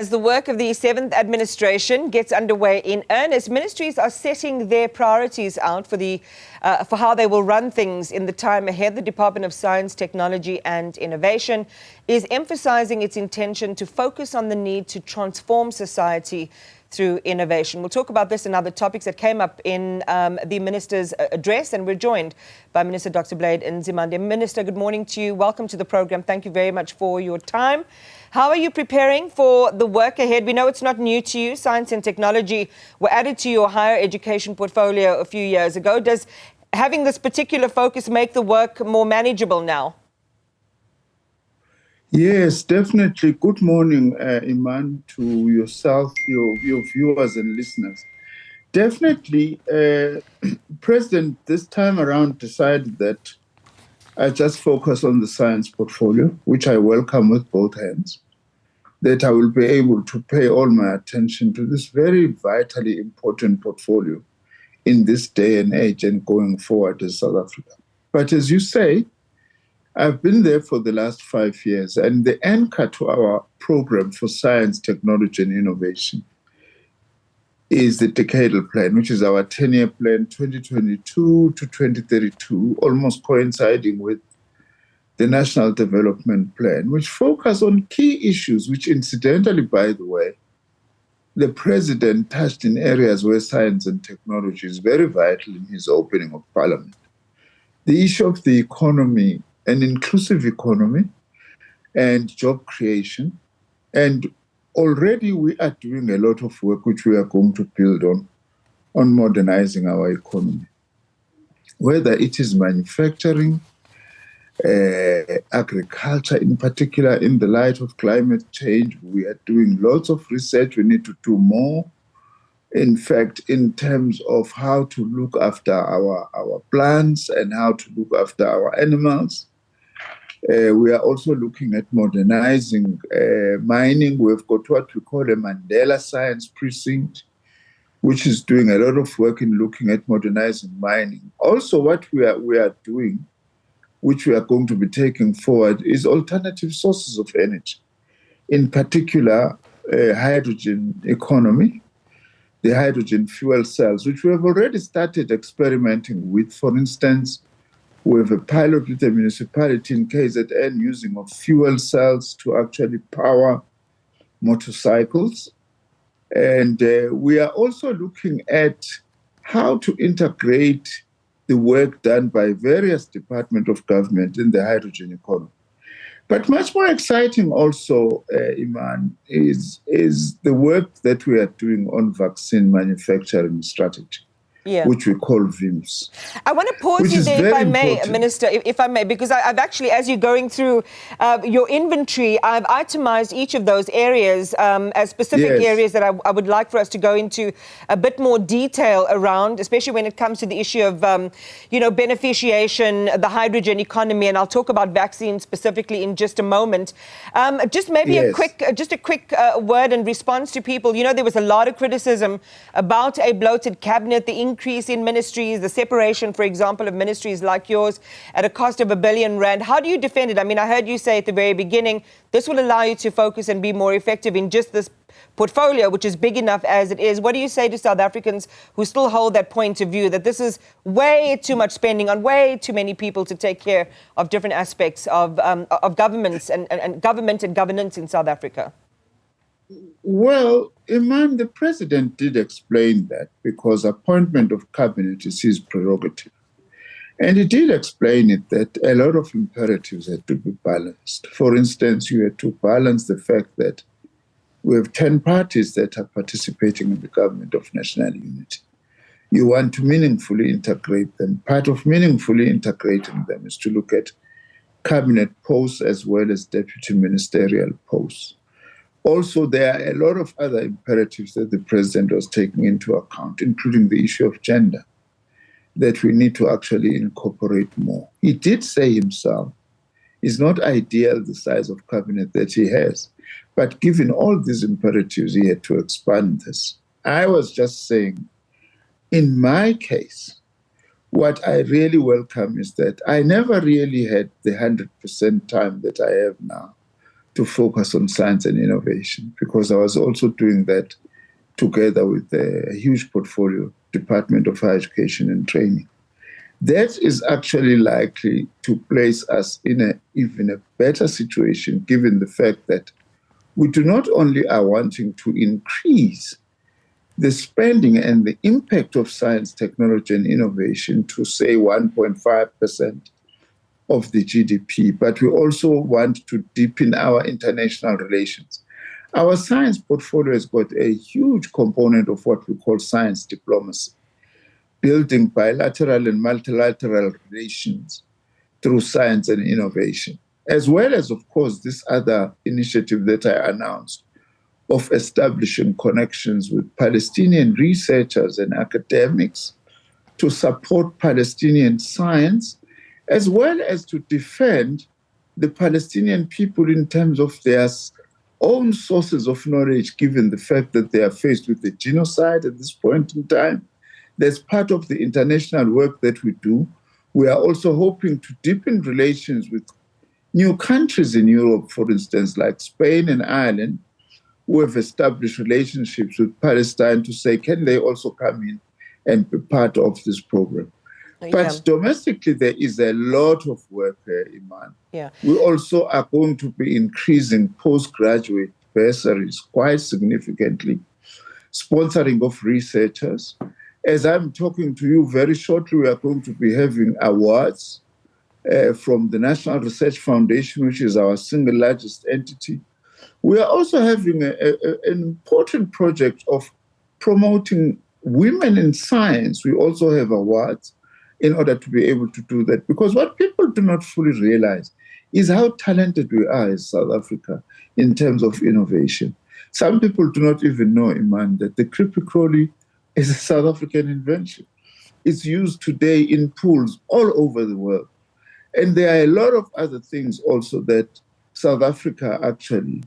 As the work of the 7th administration gets underway in earnest, ministries are setting their priorities out for how they will run things in the time ahead. The Department of Science, Technology and Innovation is emphasizing its intention to focus on the need to transform society through innovation. We'll talk about this and other topics that came up in the Minister's address, and we're joined by Minister Dr. Blade Nzimande. Minister, good morning to you. Welcome to the program. Thank you very much for your time. How are you preparing for the work ahead? We know it's not new to you. Science and technology were added to your higher education portfolio a few years ago. Does having this particular focus make the work more manageable now? Yes, definitely. Good morning, Iman, to yourself, your viewers and listeners. Definitely, President this time around decided that I just focus on the science portfolio, which I welcome with both hands, that I will be able to pay all my attention to this very vitally important portfolio in this day and age and going forward as South Africa. But as you say, I've been there for the last 5 years, and the anchor to our program for science, technology and innovation is the decadal plan, which is our 10-year plan, 2022 to 2032, almost coinciding with the National Development Plan, which focus on key issues, which incidentally, by the way, the President touched in areas where science and technology is very vital in his opening of Parliament. The issue of the economy, an inclusive economy and job creation. And already we are doing a lot of work which we are going to build on modernizing our economy. Whether it is manufacturing, agriculture in particular, in the light of climate change, we are doing lots of research. We need to do more. In fact, in terms of how to look after our plants and how to look after our animals. We are also looking at modernizing mining. We've got what we call a Mandela Science Precinct, which is doing a lot of work in looking at modernizing mining. Also, what we are doing, which we are going to be taking forward, is alternative sources of energy, in particular hydrogen economy, the hydrogen fuel cells, which we have already started experimenting with. For instance, we have a pilot with the municipality in KZN using of fuel cells to actually power motorcycles. And we are also looking at how to integrate the work done by various departments of government in the hydrogen economy. But much more exciting also, Iman, is the work that we are doing on vaccine manufacturing strategy. Yeah. Which we call VIMS. I want to pause you there, if I may, Minister, if I may, because I've actually, as you're going through your inventory, I've itemized each of those areas as specific areas that I would like for us to go into a bit more detail around, especially when it comes to the issue of, beneficiation, the hydrogen economy, and I'll talk about vaccines specifically in just a moment. Just maybe a quick word and response to people. You know, there was a lot of criticism about a bloated cabinet, the increase in ministries, the separation, for example, of ministries like yours at a cost of R1 billion. How do you defend it? I mean, I heard you say at the very beginning, this will allow you to focus and be more effective in just this portfolio, which is big enough as it is. What do you say to South Africans who still hold that point of view, that this is way too much spending on way too many people to take care of different aspects of governments and government and governance in South Africa? Well, Iman, the President did explain that because appointment of cabinet is his prerogative. And he did explain it that a lot of imperatives had to be balanced. For instance, you had to balance the fact that we have 10 parties that are participating in the government of national unity. You want to meaningfully integrate them. Part of meaningfully integrating them is to look at cabinet posts as well as deputy ministerial posts. Also, there are a lot of other imperatives that the President was taking into account, including the issue of gender, that we need to actually incorporate more. He did say himself, it's not ideal the size of cabinet that he has, but given all these imperatives, he had to expand this. I was just saying, in my case, what I really welcome is that I never really had the 100% time that I have now to focus on science and innovation, because I was also doing that together with a huge portfolio, Department of Higher Education and Training. That is actually likely to place us in even a better situation, given the fact that we do not only are wanting to increase the spending and the impact of science, technology, and innovation to, say, 1.5% of the GDP, but we also want to deepen our international relations. Our science portfolio has got a huge component of what we call science diplomacy, building bilateral and multilateral relations through science and innovation, as well as, of course, this other initiative that I announced of establishing connections with Palestinian researchers and academics to support Palestinian science, as well as to defend the Palestinian people in terms of their own sources of knowledge, given the fact that they are faced with a genocide at this point in time. That's part of the international work that we do. We are also hoping to deepen relations with new countries in Europe, for instance, like Spain and Ireland, who have established relationships with Palestine to say, can they also come in and be part of this program? Yeah. But domestically, there is a lot of work, Iman. Yeah. We also are going to be increasing postgraduate bursaries quite significantly, sponsoring of researchers. As I'm talking to you, very shortly, we are going to be having awards from the National Research Foundation, which is our single largest entity. We are also having an important project of promoting women in science. We also have awards in order to be able to do that. Because what people do not fully realize is how talented we are as South Africa in terms of innovation. Some people do not even know, Iman, that the creepy crawly is a South African invention. It's used today in pools all over the world. And there are a lot of other things also that South Africa actually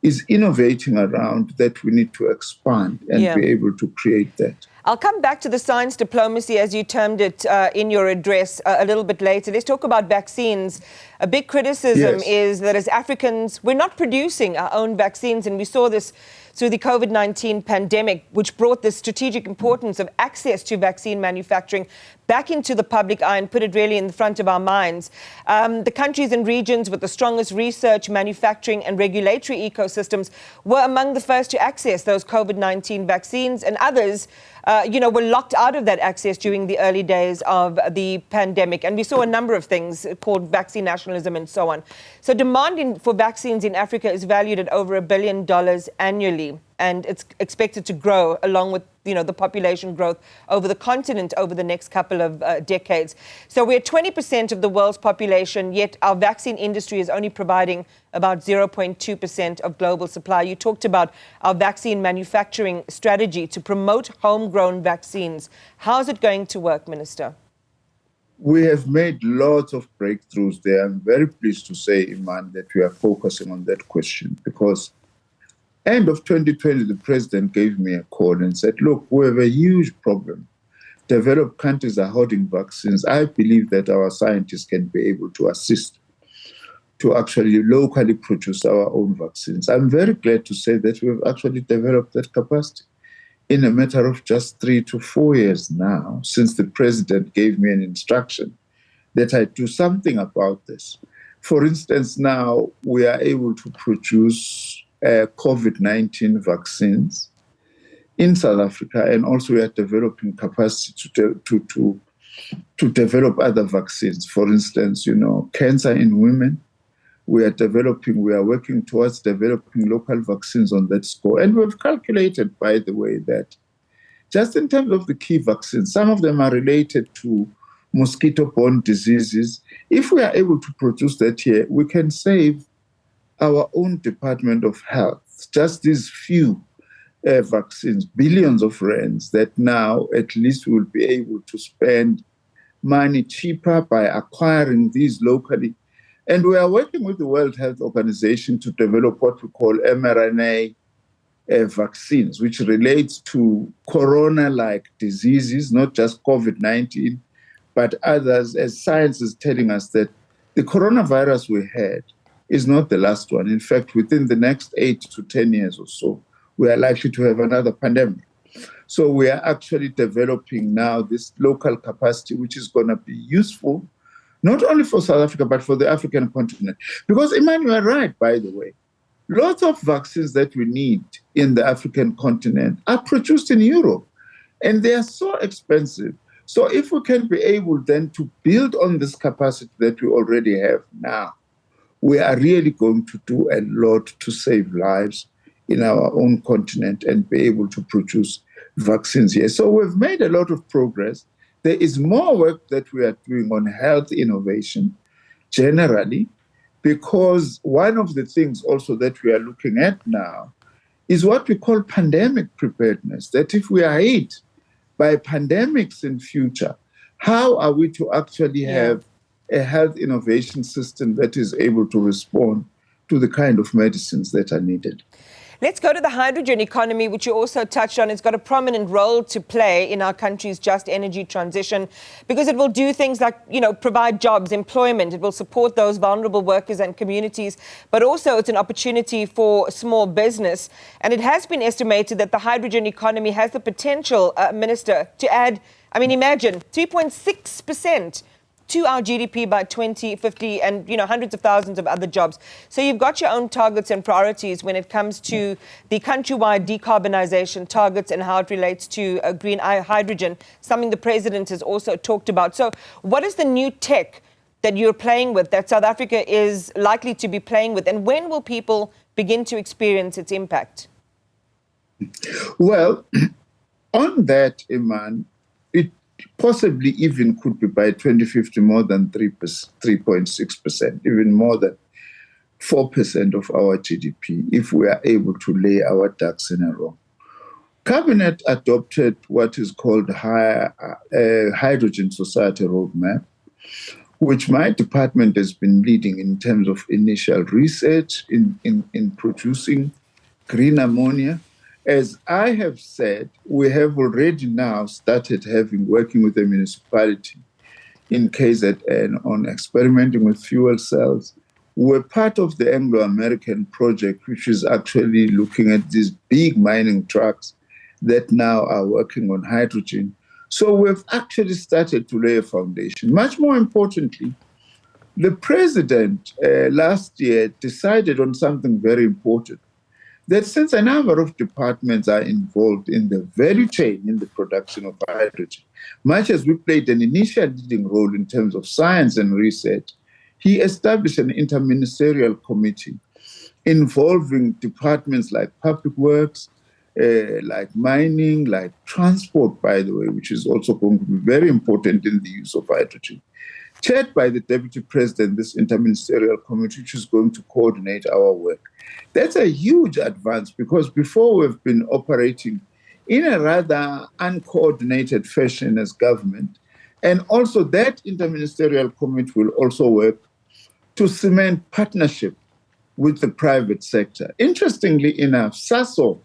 is innovating around that we need to expand and be able to create that. I'll come back to the science diplomacy, as you termed it in your address, a little bit later. Let's talk about vaccines. A big criticism is that as Africans, we're not producing our own vaccines, and we saw this through the COVID-19 pandemic, which brought the strategic importance of access to vaccine manufacturing back into the public eye and put it really in the front of our minds. The countries and regions with the strongest research, manufacturing and regulatory ecosystems were among the first to access those COVID-19 vaccines, and others were locked out of that access during the early days of the pandemic. And we saw a number of things called vaccine nationalism and so on. So demand for vaccines in Africa is valued at over $1 billion annually. And it's expected to grow along with, the population growth over the continent over the next couple of decades. So we're 20% of the world's population, yet our vaccine industry is only providing about 0.2% of global supply. You talked about our vaccine manufacturing strategy to promote homegrown vaccines. How's it going to work, Minister? We have made lots of breakthroughs there. I'm very pleased to say, Iman, that we are focusing on that question because end of 2020, the president gave me a call and said, look, we have a huge problem. Developed countries are hoarding vaccines. I believe that our scientists can be able to assist to actually locally produce our own vaccines. I'm very glad to say that we've actually developed that capacity in a matter of just 3 to 4 years now, since the president gave me an instruction that I do something about this. For instance, now we are able to produce COVID-19 vaccines in South Africa, and also we are developing capacity to develop other vaccines. For instance, cancer in women, we are working towards developing local vaccines on that score. And we've calculated, by the way, that just in terms of the key vaccines, some of them are related to mosquito-borne diseases. If we are able to produce that here, we can save our own Department of Health just these few vaccines, billions of rands, that now at least we'll be able to spend money cheaper by acquiring these locally. And we are working with the World Health Organization to develop what we call mRNA vaccines, which relates to corona-like diseases, not just COVID-19, but others, as science is telling us that the coronavirus we had is not the last one. In fact, within the next 8 to 10 years or so, we are likely to have another pandemic. So we are actually developing now this local capacity, which is going to be useful, not only for South Africa, but for the African continent. Because, Iman, you are right, by the way. Lots of vaccines that we need in the African continent are produced in Europe, and they are so expensive. So if we can be able then to build on this capacity that we already have now, we are really going to do a lot to save lives in our own continent and be able to produce vaccines here. So we've made a lot of progress. There is more work that we are doing on health innovation generally, because one of the things also that we are looking at now is what we call pandemic preparedness, that if we are hit by pandemics in future, how are we to actually have a health innovation system that is able to respond to the kind of medicines that are needed? Let's go to the hydrogen economy, which you also touched on. It's got a prominent role to play in our country's just energy transition because it will do things like, provide jobs, employment. It will support those vulnerable workers and communities, but also it's an opportunity for small business. And it has been estimated that the hydrogen economy has the potential, Minister, to add, imagine 3.6% to our GDP by 2050 and, hundreds of thousands of other jobs. So you've got your own targets and priorities when it comes to the countrywide decarbonisation targets and how it relates to green hydrogen, something the President has also talked about. So what is the new tech that you're playing with, that South Africa is likely to be playing with, and when will people begin to experience its impact? Well, on that, Iman, it possibly even could be by 2050 more than 3.6%, even more than 4% of our GDP, if we are able to lay our ducks in a row. Cabinet adopted what is called Hydrogen Society Roadmap, which my department has been leading in terms of initial research in producing green ammonia. As I have said, we have already now started working with the municipality in KZN on experimenting with fuel cells. We're part of the Anglo-American project, which is actually looking at these big mining trucks that now are working on hydrogen. So we've actually started to lay a foundation. Much more importantly, the President last year decided on something very important, that since a number of departments are involved in the value chain in the production of hydrogen, much as we played an initial leading role in terms of science and research, he established an interministerial committee involving departments like public works, like mining, like transport, by the way, which is also going to be very important in the use of hydrogen. Chaired by the Deputy President, this interministerial committee, which is going to coordinate our work. That's a huge advance because before we've been operating in a rather uncoordinated fashion as government. And also that interministerial committee will also work to cement partnership with the private sector. Interestingly enough, Sasol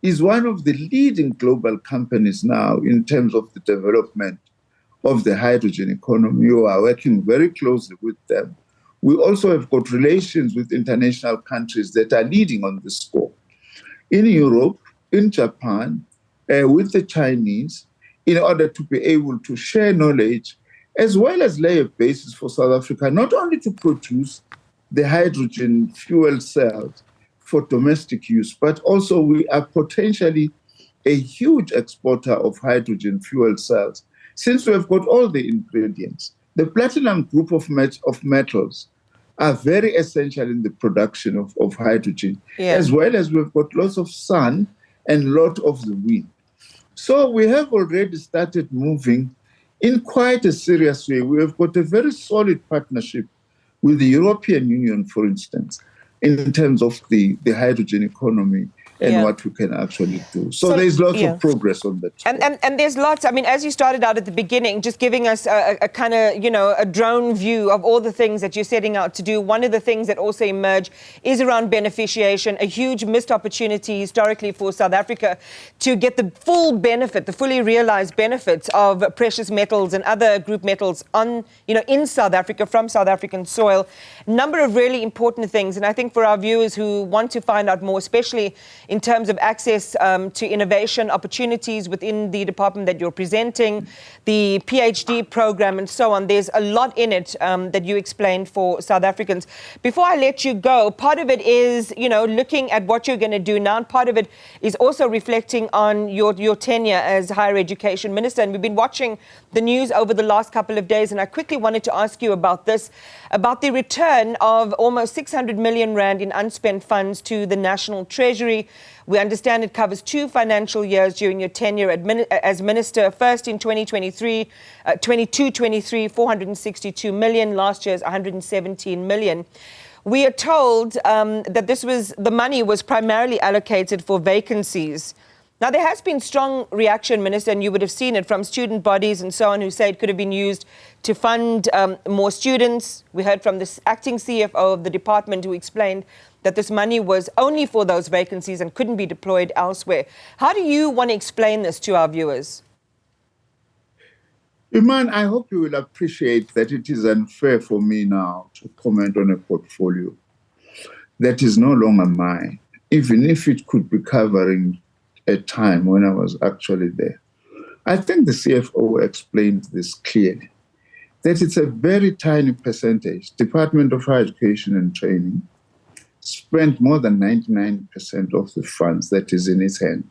is one of the leading global companies now in terms of the development of the hydrogen economy. We are working very closely with them. We also have got relations with international countries that are leading on this score. In Europe, in Japan, with the Chinese, in order to be able to share knowledge, as well as lay a basis for South Africa, not only to produce the hydrogen fuel cells for domestic use, but also we are potentially a huge exporter of hydrogen fuel cells, since we have got all the ingredients. The platinum group of metals are very essential in the production of hydrogen, as well as we've got lots of sun and lot of the wind. So we have already started moving in quite a serious way. We have got a very solid partnership with the European Union, for instance, in terms of the hydrogen economy. and what we can actually do. So there's lots of progress on that. And there's lots. I mean, as you started out at the beginning, just giving us a kind of, a drone view of all the things that you're setting out to do. One of the things that also emerge is around beneficiation, a huge missed opportunity historically for South Africa to get the full benefit, the fully realized benefits of precious metals and other group metals in South Africa, from South African soil. Number of really important things. And I think for our viewers who want to find out more, especially in terms of access to innovation opportunities within the department that you're presenting, the PhD program and so on. There's a lot in it that you explained for South Africans. Before I let you go, part of it is, looking at what you're going to do now. And part of it is also reflecting on your tenure as Higher Education Minister. And we've been watching the news over the last couple of days. And I quickly wanted to ask you about this, about the return of almost 600 million rand in unspent funds to the National Treasury. We understand it covers 2 financial years during your tenure as minister. First in 2023, 22-23, 462 million. Last year's 117 million. We are told that the money was primarily allocated for vacancies. Now, there has been strong reaction, Minister, and you would have seen it from student bodies and so on, who say it could have been used to fund more students. We heard from the acting CFO of the department, who explained that this money was only for those vacancies and couldn't be deployed elsewhere. How do you want to explain this to our viewers? Iman, I hope you will appreciate that it is unfair for me now to comment on a portfolio that is no longer mine, even if it could be covering a time when I was actually there. I think the CFO explained this clearly, that it's a very tiny percentage. Department of Higher Education and Training spent more than 99% of the funds that is in its hands,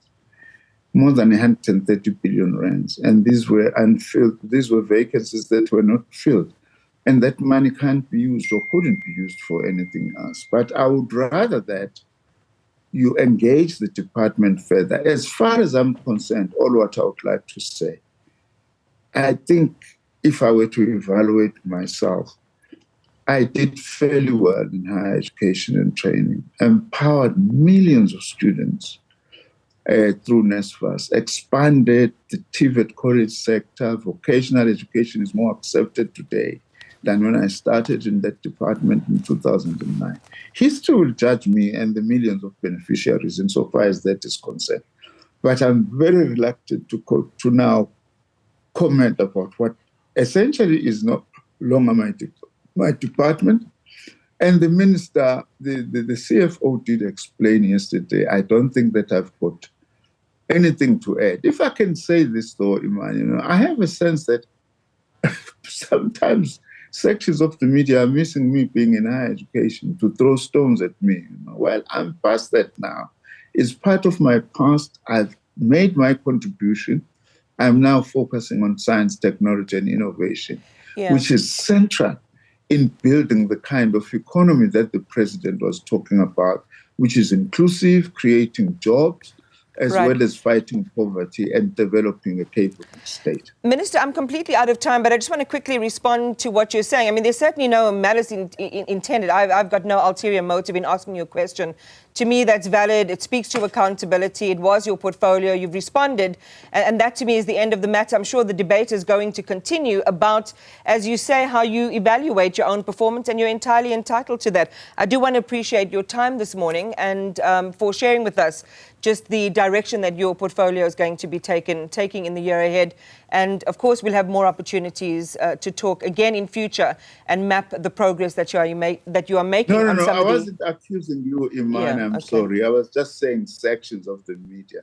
more than 130 billion rands. And these were unfilled. These were vacancies that were not filled. And that money can't be used or couldn't be used for anything else. But I would rather that you engage the department further. As far as I'm concerned, all what I would like to say, I think if I were to evaluate myself, I did fairly well in higher education and training, empowered millions of students through NSFAS, expanded the TVET college sector. Vocational education is more accepted today than when I started in that department in 2009. History will judge me and the millions of beneficiaries insofar as that is concerned. But I'm very reluctant to now comment about what essentially is no longer my department. And the minister, the CFO did explain yesterday. I don't think that I've got anything to add. If I can say this though, Iman, I have a sense that sometimes sections of the media are missing me being in higher education to throw stones at me. Well, I'm past that now. It's part of my past. I've made my contribution. I'm now focusing on science, technology, and innovation, which is central in building the kind of economy that the president was talking about, which is inclusive, creating jobs, as well as fighting poverty and developing a capable state. Minister, I'm completely out of time, but I just want to quickly respond to what you're saying. I mean, there's certainly no malice intended. I've got no ulterior motive in asking you a question. To me, that's valid. It speaks to accountability. It was your portfolio. You've responded. And that, to me, is the end of the matter. I'm sure the debate is going to continue about, as you say, how you evaluate your own performance, and you're entirely entitled to that. I do want to appreciate your time this morning and for sharing with us just the direction that your portfolio is going to be taking in the year ahead. And, of course, we'll have more opportunities to talk again in future and map the progress that you are making. No, I wasn't accusing you, Iman. I'm sorry. I was just saying sections of the media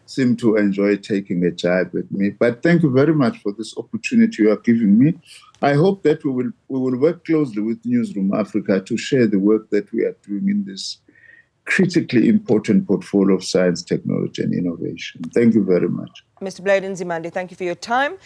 seem to enjoy taking a jibe at me. But thank you very much for this opportunity you are giving me. I hope that we will work closely with Newzroom Afrika to share the work that we are doing in this critically important portfolio of science, technology, and innovation. Thank you very much. Mr. Blade Nzimande, thank you for your time.